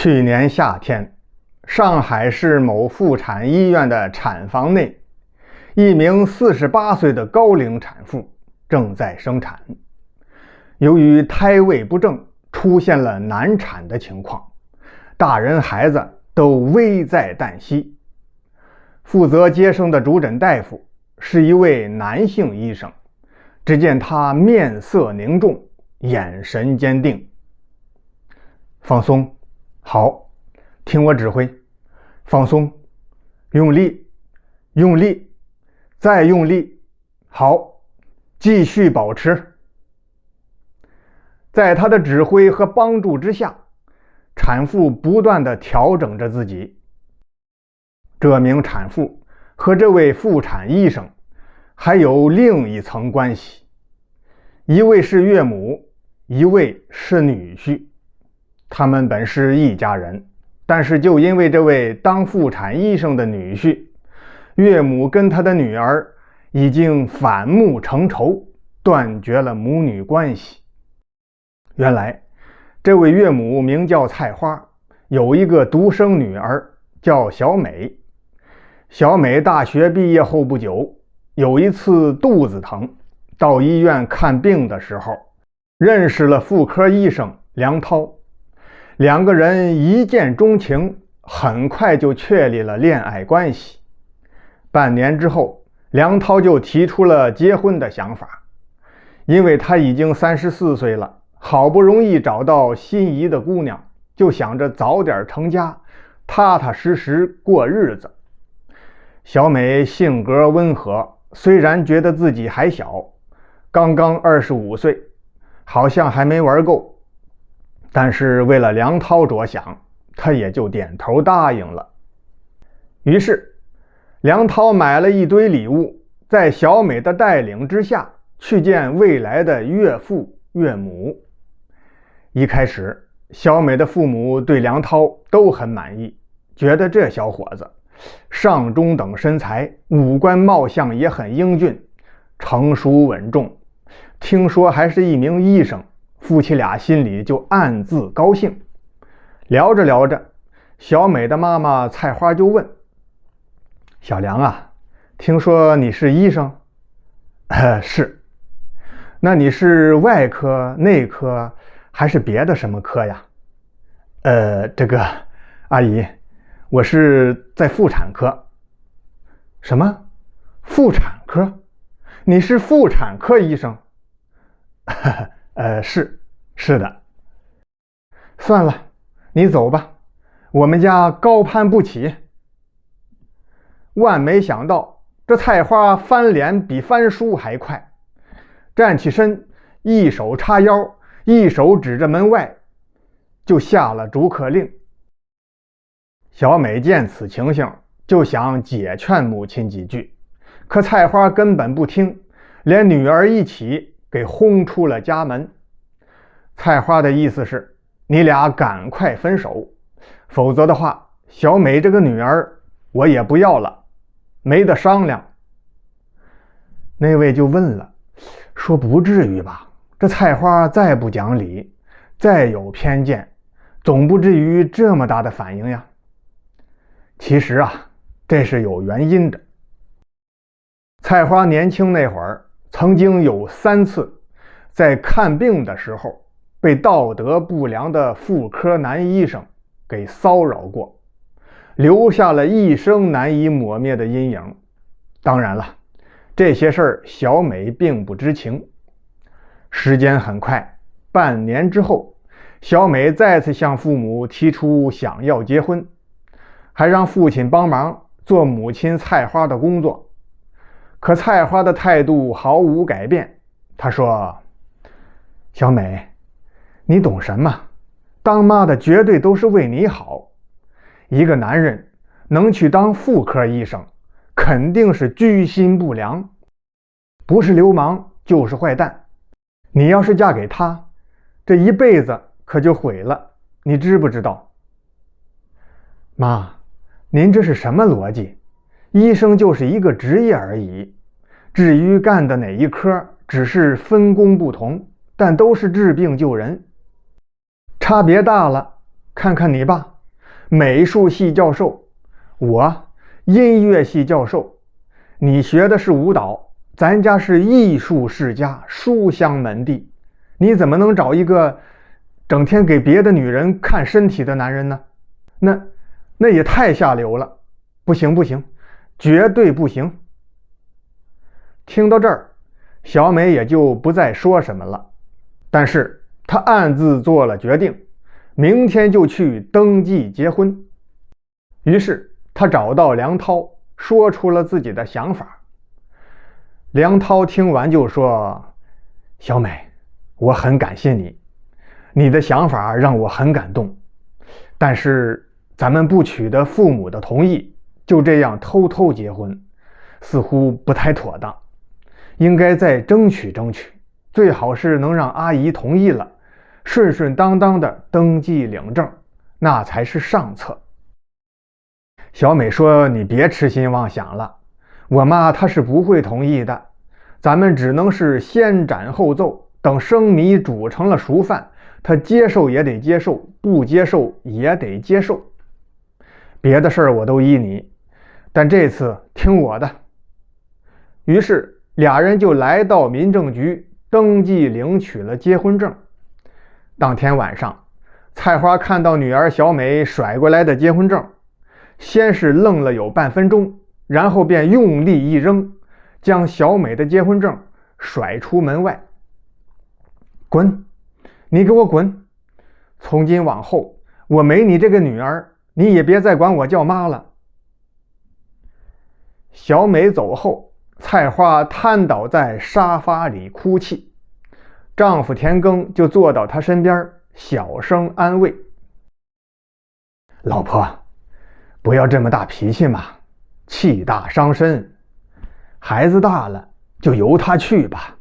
去年夏天，上海市某妇产医院的产房内，一名48岁的高龄产妇正在生产。由于胎位不正，出现了难产的情况，大人孩子都危在旦夕。负责接生的主诊大夫是一位男性医生，只见他面色凝重，眼神坚定。放松，好，听我指挥，放松，用力，用力，再用力，好，继续保持。在他的指挥和帮助之下，产妇不断地调整着自己。这名产妇和这位妇产医生还有另一层关系，一位是岳母，一位是女婿。他们本是一家人，但是就因为这位当妇产医生的女婿，岳母跟他的女儿已经反目成仇，断绝了母女关系。原来这位岳母名叫菜花，有一个独生女儿叫小美。小美大学毕业后不久，有一次肚子疼，到医院看病的时候，认识了妇科医生梁涛。两个人一见钟情，很快就确立了恋爱关系。半年之后，梁涛就提出了结婚的想法，因为他已经34岁了，好不容易找到心仪的姑娘，就想着早点成家，踏踏实实过日子。小美性格温和，虽然觉得自己还小，刚刚25岁，好像还没玩够，但是为了梁涛着想，她也就点头答应了。于是梁涛买了一堆礼物，在小美的带领之下去见未来的岳父岳母。一开始，小美的父母对梁涛都很满意，觉得这小伙子上中等身材，五官貌相也很英俊，成熟稳重，听说还是一名医生，夫妻俩心里就暗自高兴。聊着聊着，小美的妈妈菜花就问：小梁啊，听说你是医生？是。那你是外科、内科还是别的什么科呀？这个阿姨，我是在妇产科。什么？妇产科？你是妇产科医生？是的。算了，你走吧，我们家高攀不起。万没想到，这菜花翻脸比翻书还快，站起身，一手叉腰，一手指着门外，就下了逐客令。小美见此情形，就想解劝母亲几句，可菜花根本不听，连女儿一起给轰出了家门。菜花的意思是，你俩赶快分手，否则的话，小美这个女儿我也不要了，没得商量。那位就问了，说不至于吧，这菜花再不讲理，再有偏见，总不至于这么大的反应呀。其实啊，这是有原因的。菜花年轻那会儿，曾经有3次在看病的时候被道德不良的妇科男医生给骚扰过，留下了一生难以抹灭的阴影。当然了，这些事儿小美并不知情。时间很快，半年之后，小美再次向父母提出想要结婚，还让父亲帮忙做母亲菜花的工作。可菜花的态度毫无改变，她说：小美，你懂什么？当妈的绝对都是为你好。一个男人能去当妇科医生，肯定是居心不良，不是流氓就是坏蛋。你要是嫁给他，这一辈子可就毁了，你知不知道？妈，您这是什么逻辑？医生就是一个职业而已，至于干的哪一科，只是分工不同，但都是治病救人。差别大了，看看你爸，美术系教授，我音乐系教授，你学的是舞蹈，咱家是艺术世家，书香门第，你怎么能找一个整天给别的女人看身体的男人呢？那也太下流了，不行不行，绝对不行。听到这儿，小美也就不再说什么了，但是她暗自做了决定，明天就去登记结婚。于是她找到梁涛，说出了自己的想法。梁涛听完就说：小美，我很感谢你，你的想法让我很感动，但是咱们不取得父母的同意，就这样偷偷结婚，似乎不太妥当，应该再争取争取，最好是能让阿姨同意了，顺顺当当的登记领证，那才是上策。小美说：你别痴心妄想了，我妈她是不会同意的，咱们只能是先斩后奏，等生米煮成了熟饭，她接受也得接受，不接受也得接受。别的事儿我都依你，但这次听我的。于是俩人就来到民政局登记领取了结婚证。当天晚上，菜花看到女儿小美甩过来的结婚证，先是愣了有半分钟，然后便用力一扔，将小美的结婚证甩出门外。滚！你给我滚！从今往后，我没你这个女儿，你也别再管我叫妈了。小美走后，菜花瘫倒在沙发里哭泣，丈夫田耕就坐到她身边，小声安慰：老婆，不要这么大脾气嘛，气大伤身，孩子大了就由他去吧。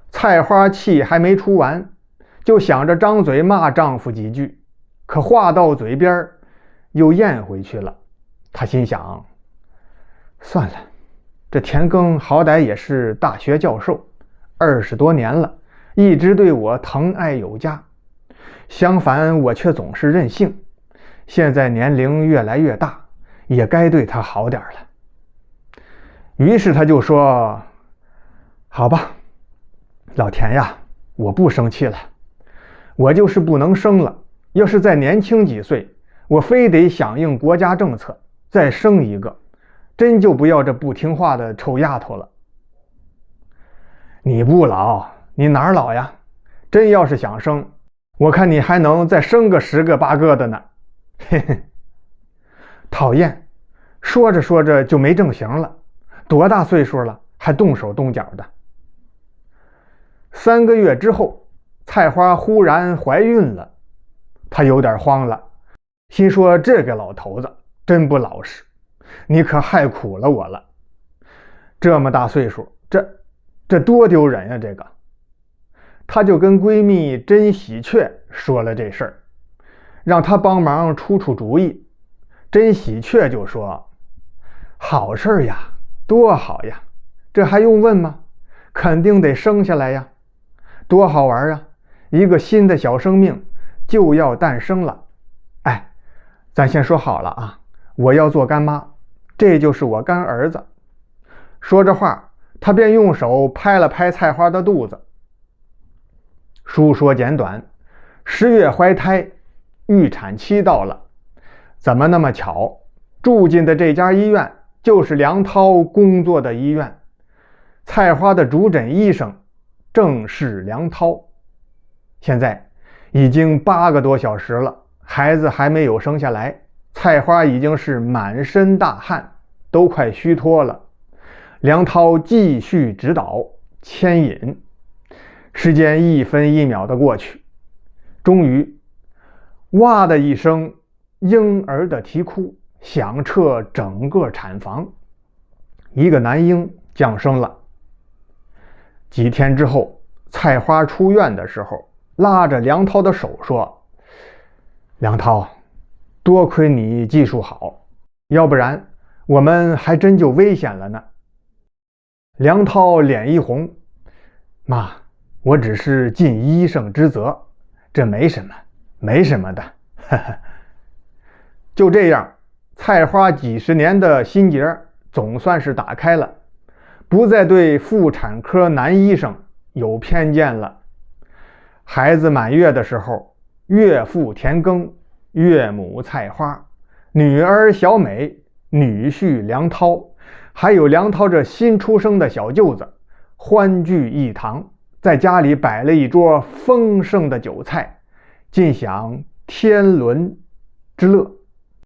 菜花气还没出完，就想着张嘴骂丈夫几句，可话到嘴边又咽回去了。她心想，算了，这田耕好歹也是大学教授，20多年了，一直对我疼爱有加，相反我却总是任性，现在年龄越来越大，也该对他好点了。于是他就说：好吧，老田呀，我不生气了，我就是不能生了，要是再年轻几岁，我非得响应国家政策再生一个，真就不要这不听话的臭丫头了。你不老，你哪儿老呀？真要是想生，我看你还能再生个10个8个的呢。嘿嘿，讨厌，说着说着就没正形了，多大岁数了，还动手动脚的。3个月之后，菜花忽然怀孕了，她有点慌了，心说这个老头子真不老实，你可害苦了我了。这么大岁数，这多丢人呀，这个。她就跟闺蜜甄喜鹊说了这事儿，让她帮忙出主意。甄喜鹊就说：好事呀，多好呀，这还用问吗？肯定得生下来呀，多好玩啊，一个新的小生命就要诞生了。哎，咱先说好了啊，我要做干妈，这就是我干儿子。说着话，他便用手拍了拍菜花的肚子。书说简短，10月怀胎，预产期到了。怎么那么巧，住进的这家医院就是梁涛工作的医院，菜花的主诊医生正是梁涛。现在已经8个多小时了，孩子还没有生下来，菜花已经是满身大汗，都快虚脱了。梁涛继续指导牵引，时间1分1秒的过去，终于哇的一声，婴儿的啼哭响彻整个产房，一个男婴降生了。几天之后，菜花出院的时候，拉着梁涛的手说：梁涛，多亏你技术好，要不然我们还真就危险了呢。梁涛脸一红：妈，我只是尽医生之责，这没什么，没什么的。呵呵。就这样，菜花几十年的心结总算是打开了，不再对妇产科男医生有偏见了。孩子满月的时候，岳父田耕，岳母菜花，女儿小美，女婿梁涛，还有梁涛这新出生的小舅子，欢聚一堂，在家里摆了一桌丰盛的酒菜，尽享天伦之乐。